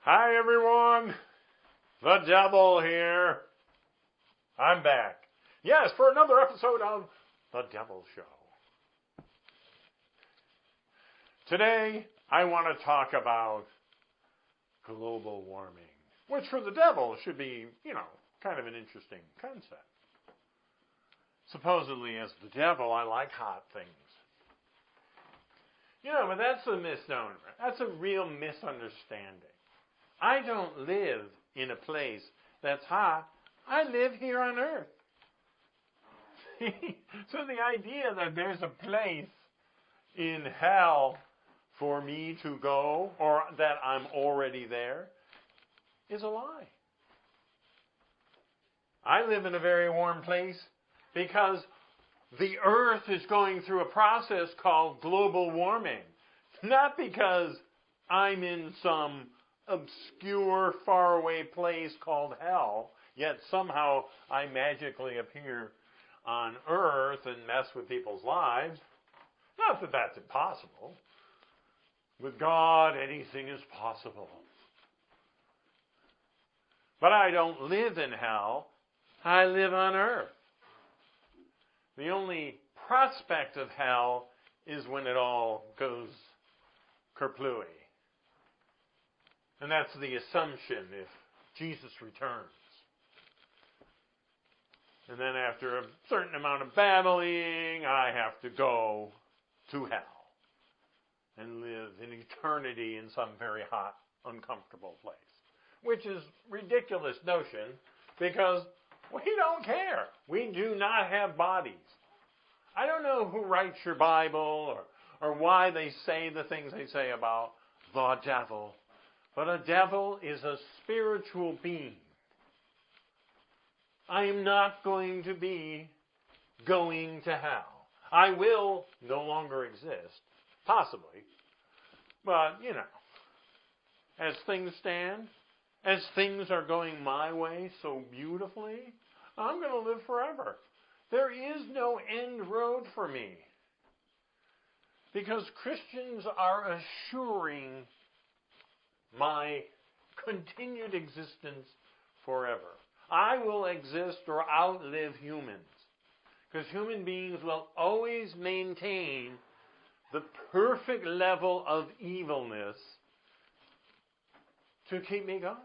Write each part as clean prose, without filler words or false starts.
Hi everyone, the devil here. I'm back. Yes, for another episode of The Devil Show. Today, I want to talk about global warming, which for the devil should be, kind of an interesting concept. Supposedly, as the devil, I like hot things. But that's a misnomer. That's a real misunderstanding. I don't live in a place that's hot. I live here on earth. So the idea that there's a place in hell for me to go, or that I'm already there, is a lie. I live in a very warm place because the earth is going through a process called global warming. Not because I'm in some obscure, faraway place called hell, yet somehow I magically appear on earth and mess with people's lives. Not that that's impossible. With God, anything is possible. But I don't live in hell. I live on earth. The only prospect of hell is when it all goes kerplooey. And that's the assumption if Jesus returns. And then after a certain amount of battling, I have to go to hell and live in eternity in some very hot, uncomfortable place. Which is a ridiculous notion because we don't care. We do not have bodies. I don't know who writes your Bible or why they say the things they say about the devil. But a devil is a spiritual being. I am not going to be going to hell. I will no longer exist. Possibly. But, as things stand, as things are going my way so beautifully, I'm going to live forever. There is no end road for me. Because Christians are assuring my continued existence forever. I will exist or outlive humans. Because human beings will always maintain the perfect level of evilness to keep me going.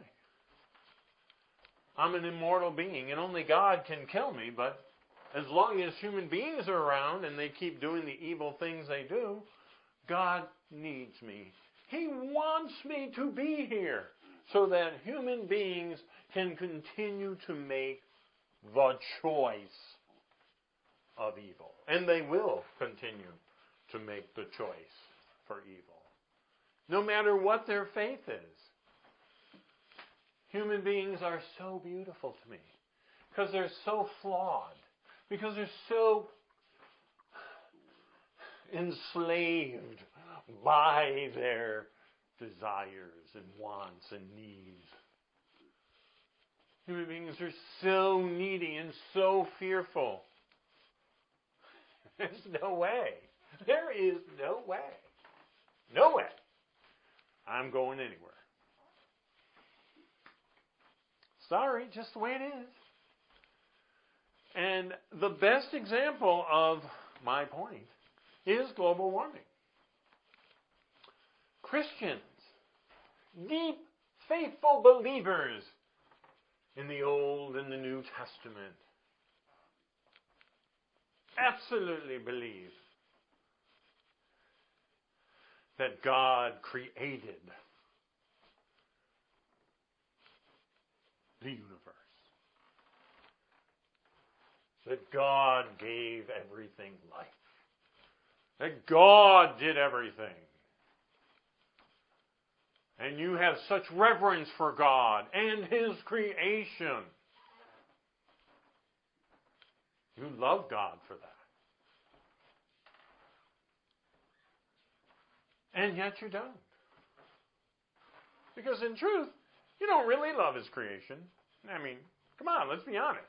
I'm an immortal being, and only God can kill me, but as long as human beings are around and they keep doing the evil things they do, God needs me. He wants me to be here so that human beings can continue to make the choice of evil. And they will continue to make the choice for evil, no matter what their faith is. Human beings are so beautiful to me because they're so flawed, because they're so enslaved by their desires and wants and needs. Human beings are so needy and so fearful. There's no way. There is no way. No way. I'm going anywhere. Sorry, just the way it is. And the best example of my point is global warming. Christians, deep, faithful believers in the Old and the New Testament, absolutely believe that God created the universe. That God gave everything life. That God did everything. And you have such reverence for God and His creation. You love God for that. And yet you don't. Because in truth, you don't really love His creation. I mean, come on, let's be honest.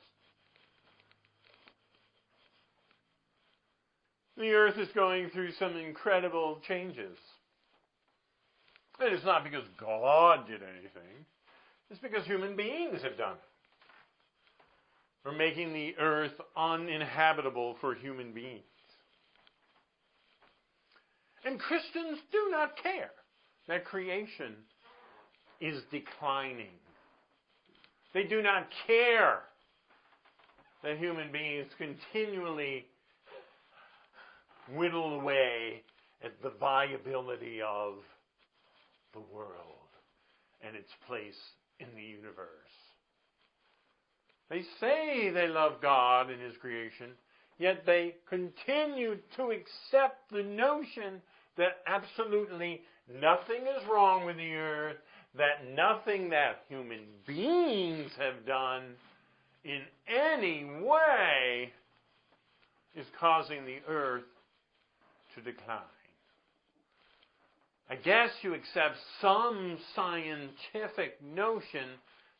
The earth is going through some incredible changes. And it's not because God did anything. It's because human beings have done it. For making the earth uninhabitable for human beings. And Christians do not care that creation is declining. They do not care that human beings continually whittle away at the viability of the world and its place in the universe. They say they love God and His creation, yet they continue to accept the notion that absolutely nothing is wrong with the earth, that nothing that human beings have done in any way is causing the earth to decline. I guess you accept some scientific notion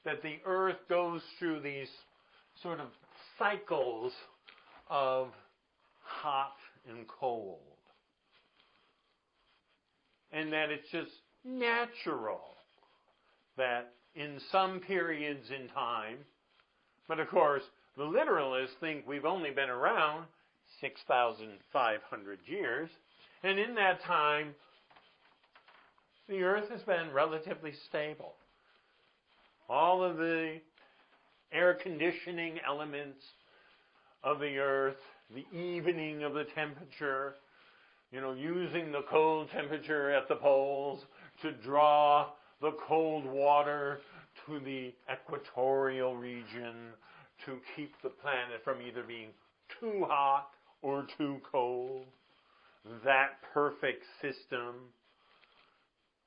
that the earth goes through these sort of cycles of hot and cold. And that it's just natural that in some periods in time, but of course, the literalists think we've only been around 6,500 years, and in that time, the earth has been relatively stable. All of the air conditioning elements of the earth, the evening of the temperature, using the cold temperature at the poles to draw the cold water to the equatorial region to keep the planet from either being too hot or too cold. That perfect system,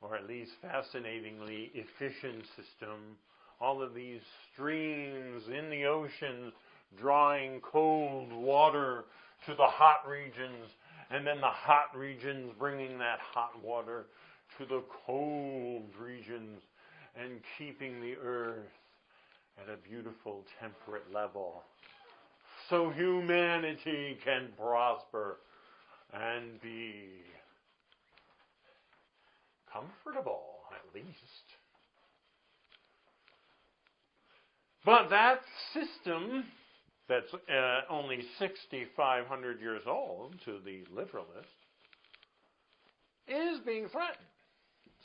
or at least fascinatingly efficient system, all of these streams in the ocean drawing cold water to the hot regions, and then the hot regions bringing that hot water to the cold regions and keeping the earth at a beautiful temperate level, so humanity can prosper and be comfortable, at least. But that system that's only 6,500 years old to the literalist is being threatened.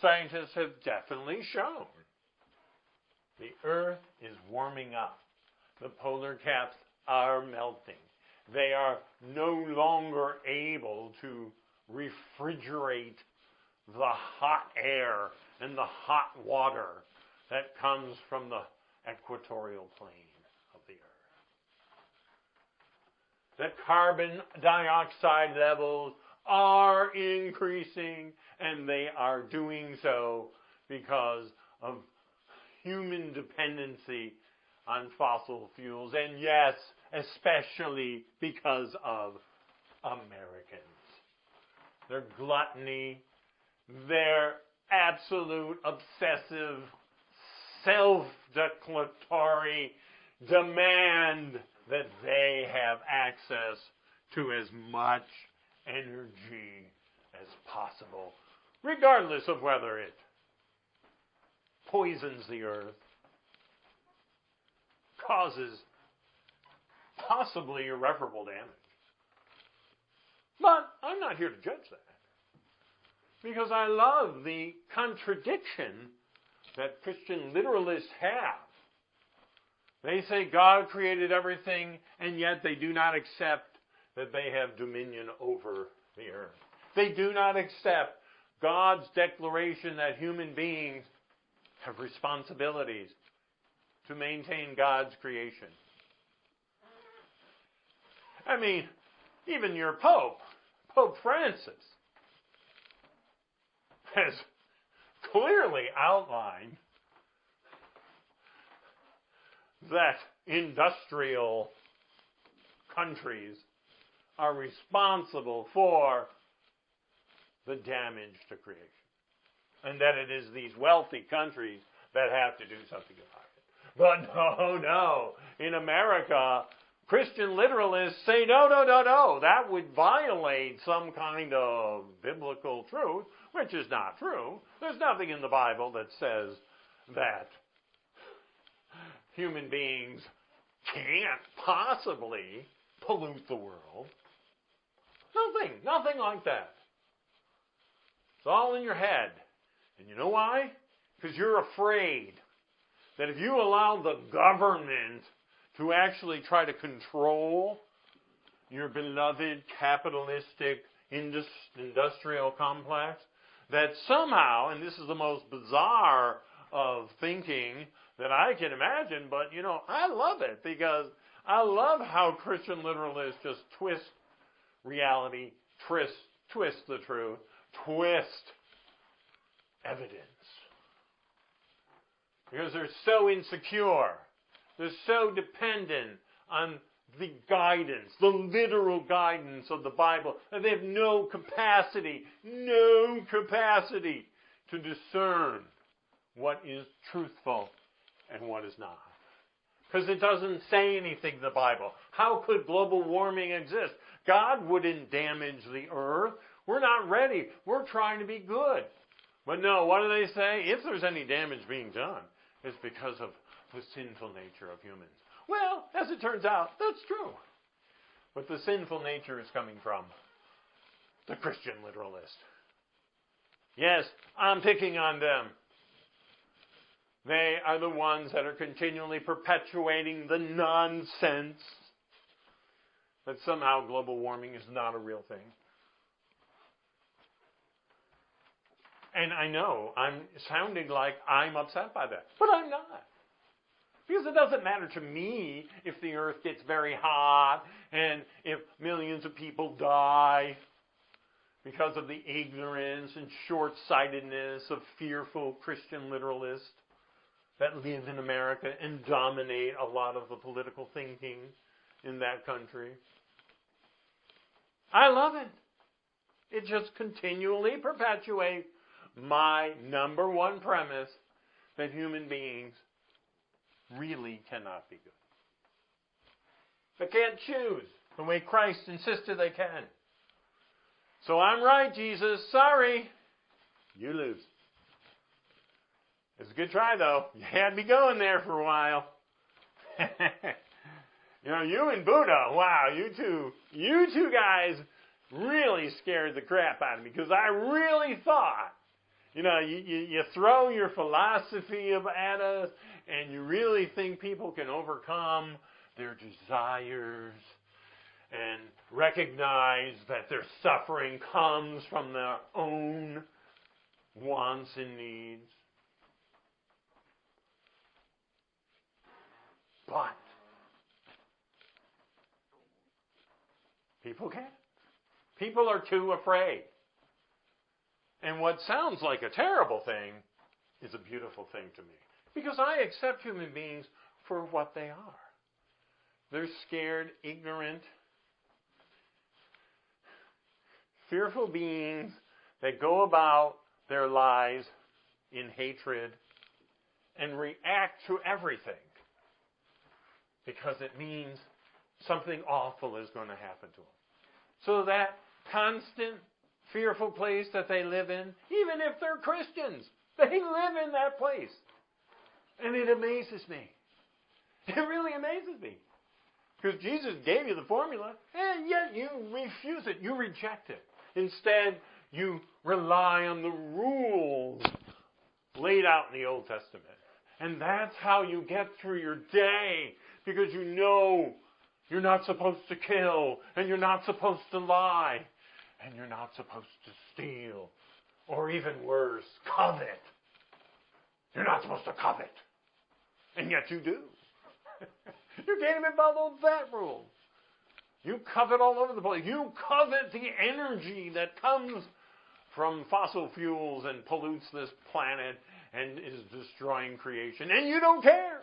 Scientists have definitely shown the earth is warming up. The polar caps are melting. They are no longer able to refrigerate the hot air and the hot water that comes from the equatorial plane of the earth. The carbon dioxide levels are increasing, and they are doing so because of human dependency on fossil fuels, and yes, especially because of Americans. Their gluttony, their absolute obsessive, self-declaratory demand that they have access to as much energy as possible, regardless of whether it poisons the earth, causes possibly irreparable damage. But I'm not here to judge that, because I love the contradiction that Christian literalists have. They say God created everything, and yet they do not accept that they have dominion over the earth. They do not accept God's declaration that human beings have responsibilities to maintain God's creation. I mean, even your Pope, Pope Francis, has clearly outlined that industrial countries are responsible for the damage to creation, and that it is these wealthy countries that have to do something about it. But no. In America, Christian literalists say, no, that would violate some kind of biblical truth. which is not true. There's nothing in the Bible that says that human beings can't possibly pollute the world. Nothing like that. It's all in your head. And you know why? Because you're afraid that if you allow the government to actually try to control your beloved capitalistic industrial complex, that somehow, and this is the most bizarre of thinking that I can imagine, but I love it because I love how Christian literalists just twist reality, twist the truth, twist evidence. Because they're so insecure. They're so dependent on the guidance, the literal guidance of the Bible, that they have no capacity to discern what is truthful and what is not. Because it doesn't say anything in the Bible. How could global warming exist? God wouldn't damage the earth. We're not ready. We're trying to be good. But no, what do they say? If there's any damage being done, it's because of the sinful nature of humans. Well, as it turns out, that's true. But the sinful nature is coming from the Christian literalist. Yes, I'm picking on them. They are the ones that are continually perpetuating the nonsense that somehow global warming is not a real thing. And I know I'm sounding like I'm upset by that, but I'm not. Because it doesn't matter to me if the earth gets very hot and if millions of people die because of the ignorance and short-sightedness of fearful Christian literalists that live in America and dominate a lot of the political thinking in that country. I love it. It just continually perpetuates my number one premise that human beings really cannot be good. They can't choose the way Christ insisted they can. So I'm right, Jesus. Sorry. You lose. It's a good try, though. You had me going there for a while. You and Buddha, wow, you two guys really scared the crap out of me because I really thought, you throw your philosophy at us and you really think people can overcome their desires and recognize that their suffering comes from their own wants and needs. But people can't. People are too afraid. And what sounds like a terrible thing is a beautiful thing to me. Because I accept human beings for what they are. They're scared, ignorant, fearful beings that go about their lives in hatred and react to everything because it means something awful is going to happen to them. So that constant, fearful place that they live in, even if they're Christians, they live in that place. And it amazes me. It really amazes me. Because Jesus gave you the formula, and yet you refuse it. You reject it. Instead, you rely on the rules laid out in the Old Testament. And that's how you get through your day. Because you know you're not supposed to kill, and you're not supposed to lie, and you're not supposed to steal, or even worse, covet. You're not supposed to covet, and yet you do. You can't even follow that rule. You covet all over the place. You covet the energy that comes from fossil fuels and pollutes this planet and is destroying creation, and you don't care.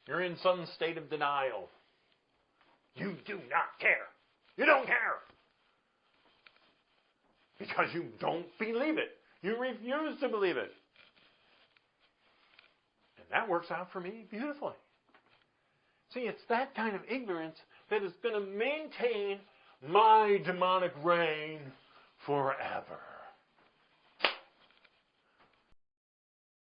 You're in some state of denial. You do not care. You don't care. Because you don't believe it. You refuse to believe it. And that works out for me beautifully. See, it's that kind of ignorance that is going to maintain my demonic reign forever.